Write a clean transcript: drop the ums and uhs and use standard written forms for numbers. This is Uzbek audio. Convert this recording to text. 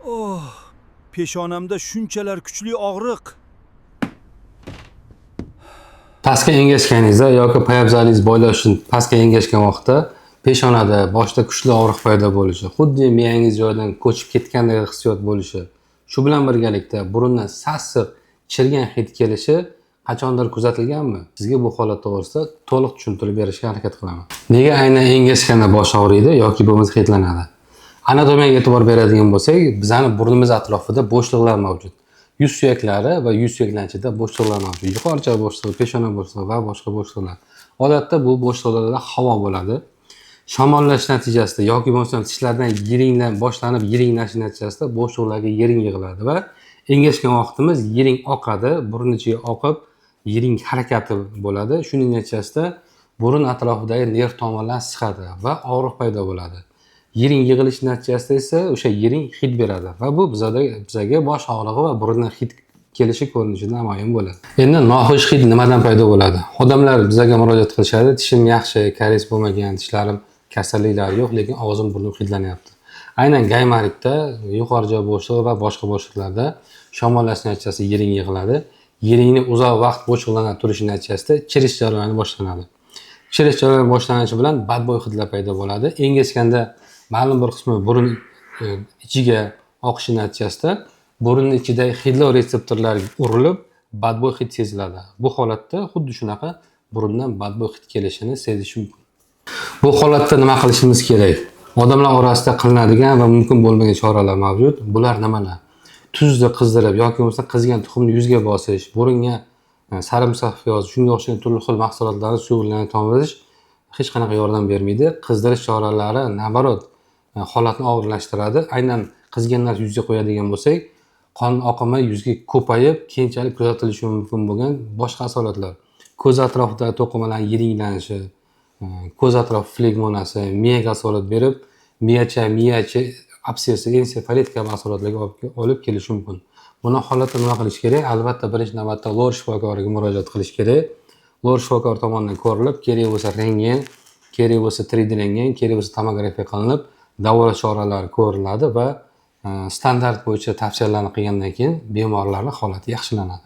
Oh, peshonamda shunchalar kuchli og'riq. Pastga engashganingizda yoki poyabzalingiz bo'ylash uchun pastga engashgan vaqtda peshonada boshda kuchli og'riq paydo bo'lishi, xuddi miyangiz joyidan ko'chib ketgandek hissiyot bo'lishi, shu bilan birgalikda burundan sassiq, chirgan hid kelishi qachondir kuzatilganmi? Sizga bu holat to'g'risida to'liq tushuntirib berishga harakat qilaman. Nega aynan engashganda bosh og'riydi yoki bo'lmasa hidlanadi? Anatomiyaga e'tibor beradigan bo'lsak, bizning burnimiz atrofida bo'shliqlar mavjud. Yuz suyaklari va yuz suyaklarning ichida bo'shliqlar mavjud. Yuqoricha bo'shliq, peshona bo'shlig'i va boshqa bo'shliqlar. Odatda bu bo'shliqlarda havo bo'ladi. Shamollash natijasida yoki bo'lmasam tishlardan yiringlar boshlanib yiringlash natijasida bo'shliqlarga yiring yig'iladi va engashgan vaqtimiz yiring oqadi, burun ichiga oqib, yiring harakati bo'ladi. Shuning natijasida burun atrofidagi nerv tomirlar siqadi va og'riq paydo bo'ladi. Yiring yig'ilish natijasida esa o'sha yiring hid beradi va bu bizga bosh og'rig'i va burundan hid kelishi ko'rinishida namoyon bo'ladi. Endi noxush hid nimadan paydo bo'ladi? Odamlar bizga murojaat qilishadi, tishim yaxshi, karies bo'lmagan, tishlarim kasalliklari yo'q, lekin og'zim burnim hidlanyapti. Aynan gaymaritda, yuqori joy bo'shlig'i va boshqa bo'shliqlarda shamollash natijasida yiring yig'iladi. Yiringni uzoq vaqt bo'shliqlanib turishi natijasida chirish jarayoni boshlanadi. Chirish jarayoni boshlanishi bilan badbo'y hidlar paydo bo'ladi. Engashganda ma'lum bir qismi burun ichiga oqishi natijasida burun ichidagi hidlov retseptorlari urilib, badbo'y hid seziladi. Bu holatda xuddi shunaqa burundan badbo'y hid kelishini sezish mumkin. Bu holatda nima qilishimiz kerak? Odamlar orasida qilinadigan va mumkin bo'lmagan choralar mavjud. Bular nimalar? Tuzni qizdirib yoki bo'lmasa qizigan tuxumni yuzga bosish, burunga sarimsoq piyoz, shunga o'xshagan turli xil mahsulotlarni suv bilan tomirish hech qanaqa yordam bermaydi. Qizdirish choralari nabarot holatni og'irlashtiradi. Aynan qizgan narsa yuzga qo'yadigan bo'lsak, qon oqimi yuzga ko'payib, keyinchalik kuzatilishi mumkin bo'lgan boshqa asoratlar. Ko'z atrofidagi to'qimalar yiringlanishi, ko'z atrofi flegmonasi, miyaga asorat berib, miyachi absessi, ensefalit kabi asoratlarga olib kelishi mumkin. Buni holatda nima qilish kerak? Albatta birinchi navbatda lor shifokoriga murojaat qilish kerak. Lor shifokor tomonidan ko'rilib, kerak bo'lsa rentgen, kerak bo'lsa 3D rentgen, kerak bo'lsa tomografiya qilinib, davolash choralari ko'riladi va standart bo'yicha tavsiyalarni qilgandan keyin bemorlarning holati yaxshilanadi.